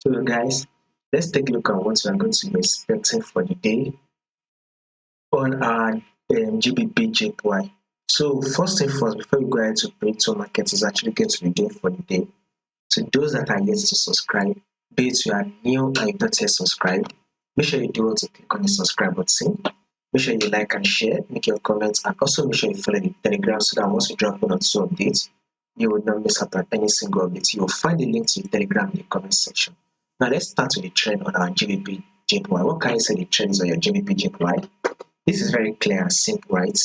So guys, let's take a look at what we are going to be expecting for the day on our GBPJPY. So first thing first, before we go ahead to crypto market is actually going to be doing for the day. To those that are yet to subscribe, be it you are new and you've not yet subscribed, make sure you do want to click on the subscribe button. Make sure you like and share, make your comments, and also make sure you follow the Telegram so that once we drop one or two updates, you will not miss out on any single update. You will find the link to the Telegram in the comment section. Now let's start with the trend on our GBP JPY. What can you say the trend is on your GBP JPY? This is very clear and simple, right?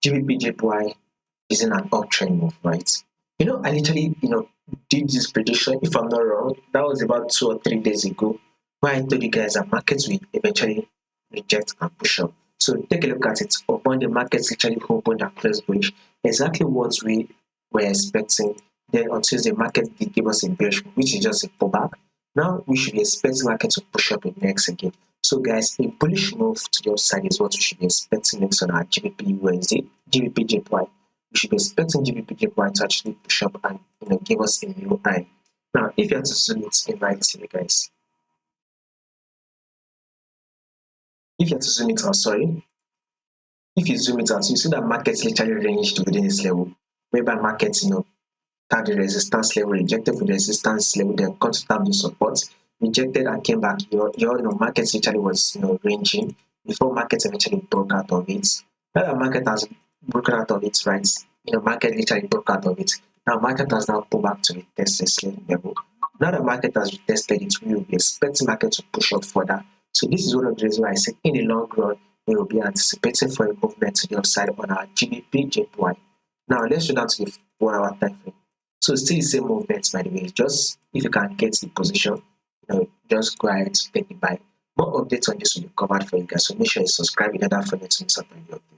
GBP JPY is in an uptrend move, right? I literally, did this prediction, if I'm not wrong, that was about 2 or 3 days ago, where I told you guys that markets will eventually reject and push up. So take a look at it. Upon the markets literally opened and closed bullish, exactly what we were expecting. Then on Tuesday, market did give us a bearish, which is just a pullback. Now we should be expecting market to push up in next again. So guys, a bullish move to the upside is what we should be expecting next on our GBP USD, GBP JPY. We should be expecting GBPJPY to actually push up and give us a new high. Now, if you have to zoom it in right here, guys, if you have to zoom it out, sorry, if you zoom it out, you see that markets literally ranged within this level, whereby markets, had the resistance level, rejected for the resistance level, then come to tap the support, rejected and came back. Your markets literally was ranging before markets eventually broke out of it. Now the market has broken out of it, right? Market literally broke out of it. Now market has now pulled back to the tested level. Now the market has retested it, we will be expecting market to push up further. So this is one of the reasons why I said in the long run we will be anticipating for a movement to the upside on our GBP JPY. Now let's go down to the 1 hour time frame. So still the same movements, by the way. Just if you can get the position, just go ahead to take the buy. More updates on this will be covered for you guys. So make sure you subscribe in order for you to miss out on the update.